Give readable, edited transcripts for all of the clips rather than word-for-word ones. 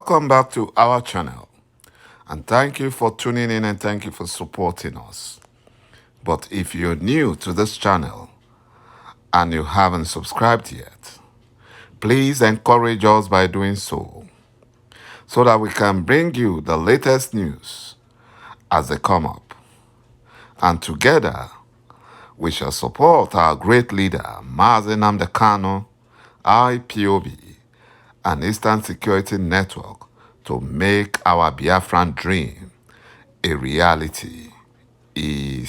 Welcome back to our channel, and thank you for tuning in and thank you for supporting us. But if you're new to this channel and you haven't subscribed yet, please encourage us by doing so that we can bring you the latest news as they come up. And together, we shall support our great leader, Mazi Nnamdi Kanu, IPOB, and Eastern Security Network to make our Biafran dream a reality. The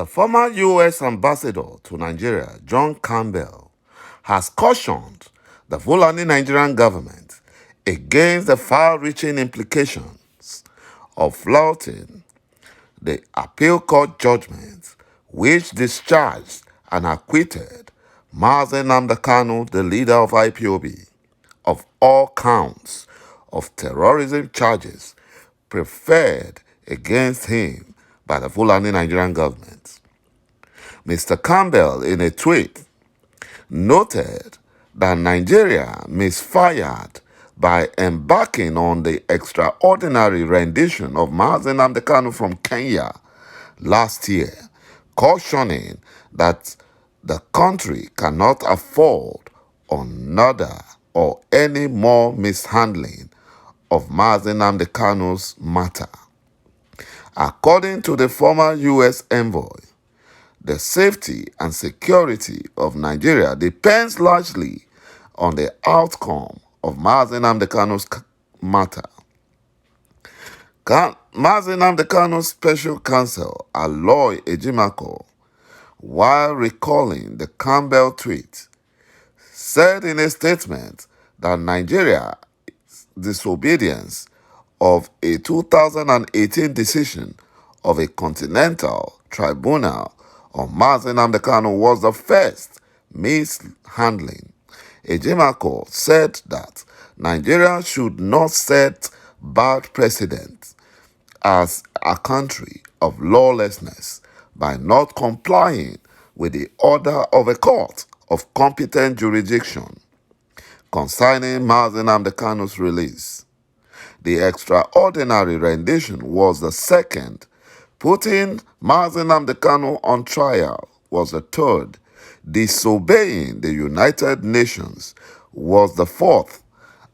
former U.S. ambassador to Nigeria, John Campbell, has cautioned the Fulani Nigerian government against the far-reaching implications of flouting the appeal court judgment which discharged and acquitted Mazi Nnamdi Kanu, the leader of IPOB, of all counts of terrorism charges preferred against him by the Fulani Nigerian government. Mr. Campbell, in a tweet, noted that Nigeria misfired by embarking on the extraordinary rendition of Mazi Nnamdi Kanu from Kenya last year, cautioning that the country cannot afford another or any more mishandling of Mazi Nnamdi Kanu's matter. According to the former U.S. envoy, the safety and security of Nigeria depends largely on the outcome of Mazi Nnamdi Kanu's matter. Mazi Nnamdi Kanu's special counsel, ÄÅ, while recalling the Campbell tweet, said in a statement that Nigeria's disobedience of a 2018 decision of a continental tribunal on Mazi Nnamdi Kanu was the first mishandling. ÄÅ said that Nigeria should not set bad precedent as a country of lawlessness by not complying with the order of a court of competent jurisdiction concerning Mazi Nnamdi Kanu's release. The extraordinary rendition was the second. Putting Mazi Nnamdi Kanu on trial was the third. Disobeying the United Nations was the fourth,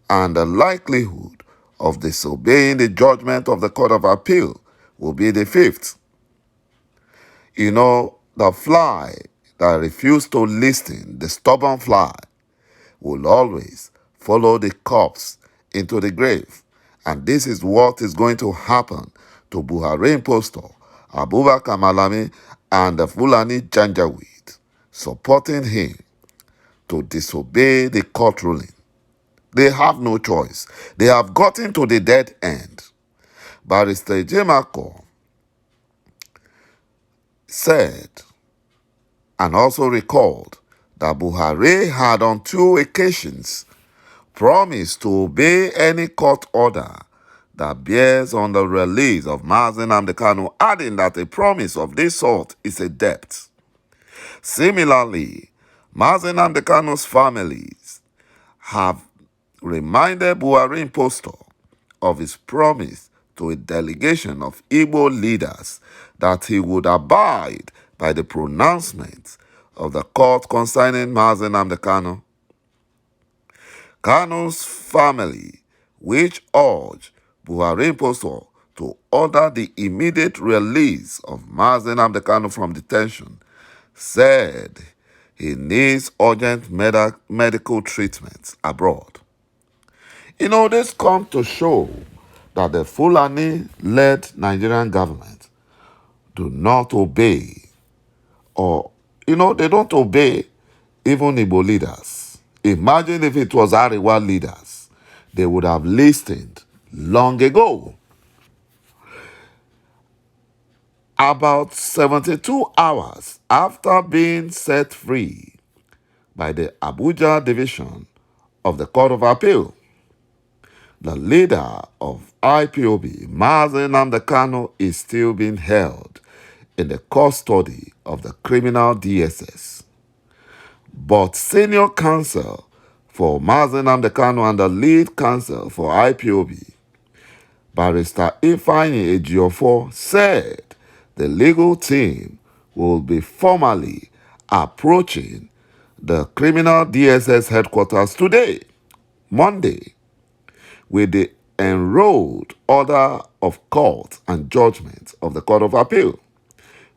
and the likelihood of disobeying the judgment of the Court of Appeal will be the fifth. You know, the fly that refused to listen, the stubborn fly, will always follow the corpse into the grave. And this is what is going to happen to Buhari impostor, Abubakar Malami, and the Fulani Janjaweed, supporting him to disobey the court ruling. They have no choice. They have gotten to the dead end. Barrister ÄÅ said and also recalled that Buhari had on 2 occasions promised to obey any court order that bears on the release of Mazi Nnamdi Kanu, adding that a promise of this sort is a debt. Similarly, Mazi Nnamdi Kanu's families have reminded Buhari impostor of his promise to a delegation of Igbo leaders that he would abide by the pronouncements of the court concerning Mazi Nnamdi Kanu. Kanu's family, which urged Buhari impostor to order the immediate release of Mazi Nnamdi Kanu from detention, said he needs urgent medical treatment abroad. You know, this comes to show that the Fulani-led Nigerian government do not obey, or, they don't obey even Igbo leaders. Imagine if it was Ariwa leaders, they would have listened long ago. About 72 hours after being set free by the Abuja division of the Court of Appeal, the leader of IPOB, Mazi Nnamdi Kanu, is still being held in the custody of the criminal DSS. But senior counsel for Mazi Nnamdi Kanu and the lead counsel for IPOB, Barrister IřejnyEjioffor, said the legal team will be formally approaching the criminal DSS headquarters today, Monday, with the enrolled order of court and judgment of the Court of Appeal,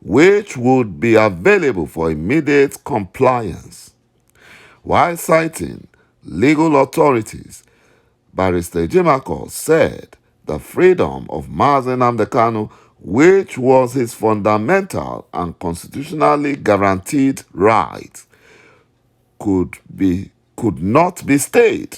which would be available for immediate compliance. While citing legal authorities, Barrister IřejnyEl said the freedom of Mazi Nnamdi Kanu, which was his fundamental and constitutionally guaranteed right, could not be stayed.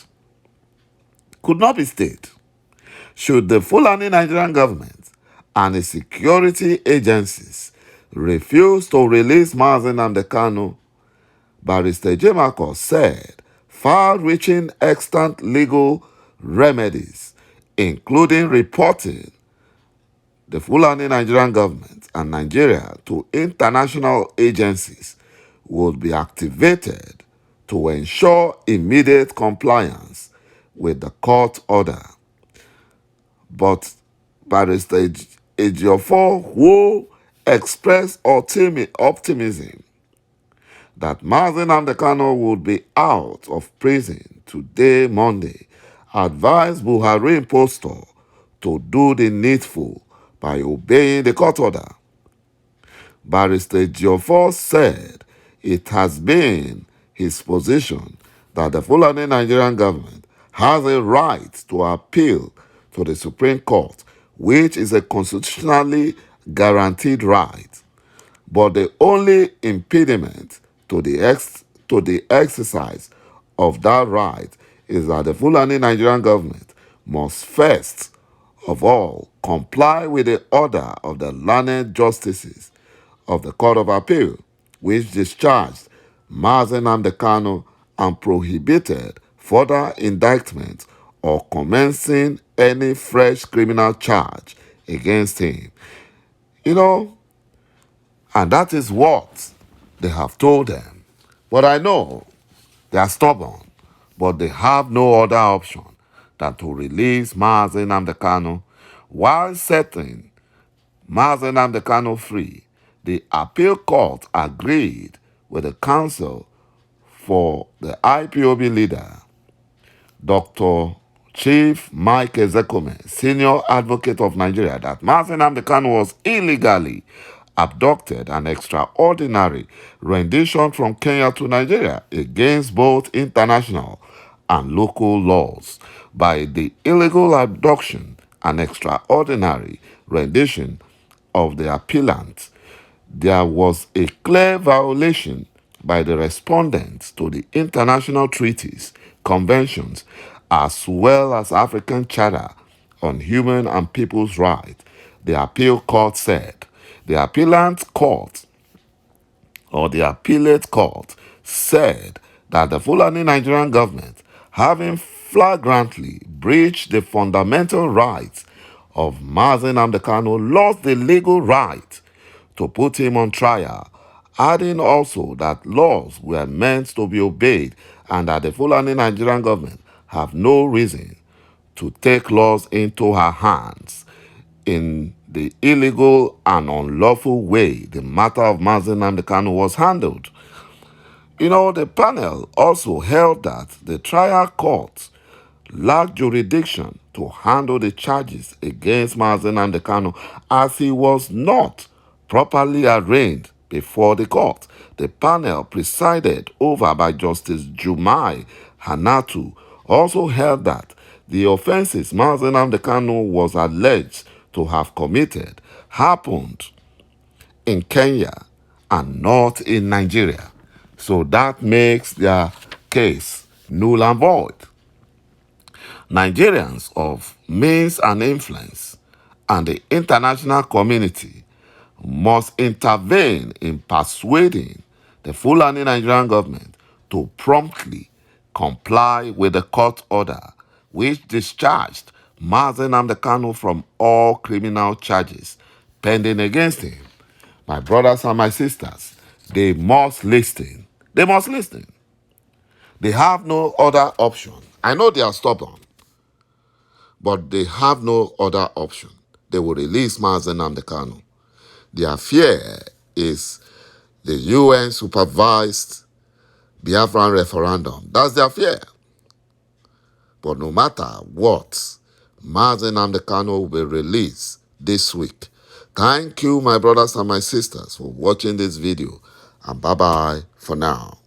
Should the Fulani Nigerian government and its security agencies refuse to release Mazi Nnamdi Kanu, Barrister IřejnyEl said far-reaching extant legal remedies, including reporting the Fulani Nigerian government and Nigeria to international agencies, would be activated to ensure immediate compliance with the court order. But Barrister Ejiofor, who expressed optimism that Mazi Nnamdi Kanu would be out of prison today, Monday, advised Buhari impostor to do the needful by obeying the court order. Barrister Ejiofor said it has been his position that the Fulani Nigerian government has a right to appeal to the Supreme Court, which is a constitutionally guaranteed right. But the only impediment to the exercise of that right is that the Fulani Nigerian government must first of all comply with the order of the learned justices of the Court of Appeal, which discharged Mazi Nnamdi Kanu and prohibited further indictment or commencing any fresh criminal charge against him. And that is what they have told them. But I know they are stubborn, but they have no other option than to release Mazi Nnamdi Kanu while setting Mazi Nnamdi Kanu free. The appeal court agreed with the counsel for the IPOB leader, Dr. Chief Mike Ezekume, senior advocate of Nigeria, that Mazi Nnamdi Kanu was illegally abducted and extraordinary rendition from Kenya to Nigeria against both international and local laws. By the illegal abduction and extraordinary rendition of the appellant, there was a clear violation by the respondents to the international treaties, conventions, as well as African Charter on Human and People's Rights, the appeal court said. The appellant court, or the appellate court, said that the Fulani Nigerian government, having flagrantly breached the fundamental rights of Mazi Nnamdi Kanu, lost the legal right to put him on trial, adding also that laws were meant to be obeyed and that the Fulani Nigerian government have no reason to take laws into her hands in the illegal and unlawful way the matter of Mazi Nnamdi Kanu was handled. The panel also held that the trial court lacked jurisdiction to handle the charges against Mazi Nnamdi Kanu as he was not properly arraigned before the court. The panel, presided over by Justice Jumai Hanatu, also held that the offenses Mazi Nnamdi Kanu was alleged to have committed happened in Kenya and not in Nigeria. So that makes their case null and void. Nigerians of means and influence and the international community must intervene in persuading the Fulani Nigerian government to promptly comply with the court order which discharged Mazi Nnamdi Kanu from all criminal charges pending against him. My brothers and my sisters, they must listen. They They have no other option. I know they are stubborn, but they have no other option. They will release Mazi Nnamdi Kanu. Their fear is the UN supervised Biafran referendum. That's their fear. But no matter what, Mazi Nnamdi Kanu will be released this week. Thank you, my brothers and my sisters, for watching this video. And bye-bye for now.